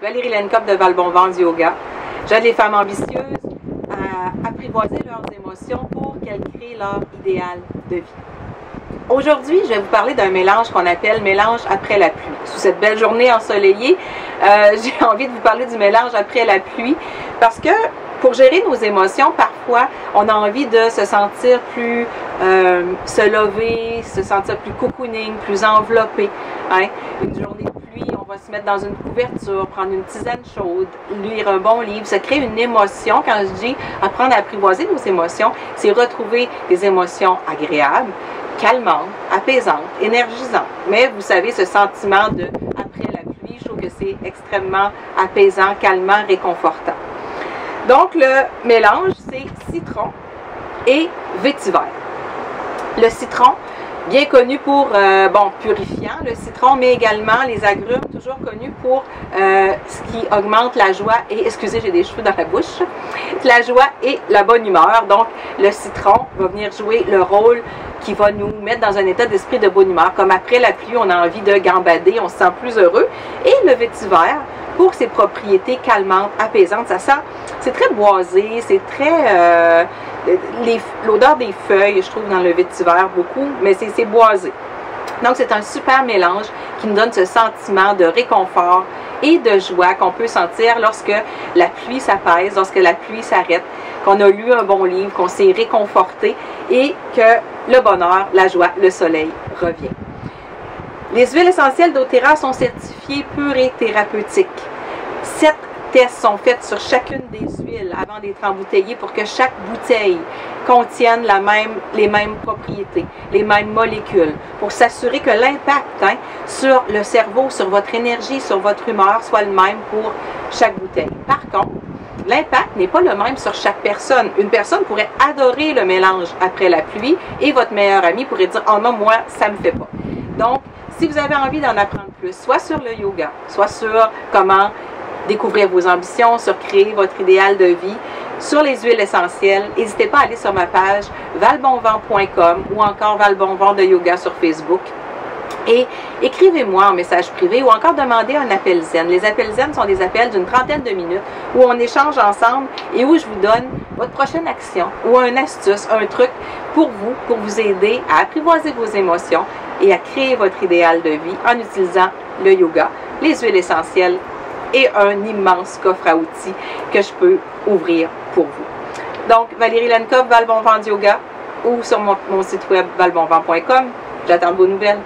Valérie Lenkov de Val-Bon-Vent du Yoga. J'aide les femmes ambitieuses à apprivoiser leurs émotions pour qu'elles créent leur idéal de vie. Aujourd'hui, je vais vous parler d'un mélange qu'on appelle mélange après la pluie. Sous cette belle journée ensoleillée, j'ai envie de vous parler du mélange après la pluie parce que pour gérer nos émotions, parfois, on a envie de se sentir plus se lever, se sentir plus cocooning, plus enveloppé. Hein? Une journée de pluie, on va se mettre dans une couverture, prendre une tisane chaude, lire un bon livre, se créer une émotion. Quand je dis apprendre à apprivoiser nos émotions, c'est retrouver des émotions agréables, calmantes, apaisantes, énergisantes. Mais vous savez, ce sentiment de après la pluie, je trouve que c'est extrêmement apaisant, calmant, réconfortant. Donc, le mélange, c'est citron et vétiver. Le citron, bien connu pour, purifiant, le citron, mais également les agrumes, toujours connus pour ce qui augmente la joie et, excusez, j'ai des cheveux dans la bouche, la joie et la bonne humeur. Donc, le citron va venir jouer le rôle qui va nous mettre dans un état d'esprit de bonne humeur. Comme après la pluie, on a envie de gambader, on se sent plus heureux. Et le vétiver, pour ses propriétés calmantes, apaisantes, ça sent, c'est très boisé, c'est très, l'odeur des feuilles, je trouve, dans le vétiver beaucoup, mais c'est boisé. Donc, c'est un super mélange qui nous donne ce sentiment de réconfort et de joie qu'on peut sentir lorsque la pluie s'apaise, lorsque la pluie s'arrête, qu'on a lu un bon livre, qu'on s'est réconforté et que le bonheur, la joie, le soleil revient. Les huiles essentielles d'oTerra sont certifiées pures et thérapeutiques. 7 tests sont faits sur chacune des huiles avant d'être embouteillées pour que chaque bouteille contienne les mêmes propriétés, les mêmes molécules, pour s'assurer que l'impact sur le cerveau, sur votre énergie, sur votre humeur soit le même pour chaque bouteille. Par contre, l'impact n'est pas le même sur chaque personne. Une personne pourrait adorer le mélange après la pluie et votre meilleur ami pourrait dire « Oh non, moi, ça ne me fait pas ». Donc, si vous avez envie d'en apprendre plus, soit sur le yoga, soit sur comment découvrir vos ambitions, sur créer votre idéal de vie, sur les huiles essentielles, n'hésitez pas à aller sur ma page valbonvent.com ou encore Val-Bon-Vent de yoga sur Facebook. Et écrivez-moi en message privé ou encore demandez un appel zen. Les appels zen sont des appels d'une trentaine de minutes où on échange ensemble et où je vous donne votre prochaine action ou une astuce, un truc pour vous aider à apprivoiser vos émotions et à créer votre idéal de vie en utilisant le yoga, les huiles essentielles et un immense coffre à outils que je peux ouvrir pour vous. Donc, Valérie Lenkov, Val-Bon-Vent Yoga ou sur mon site web valbonvent.com. J'attends vos nouvelles.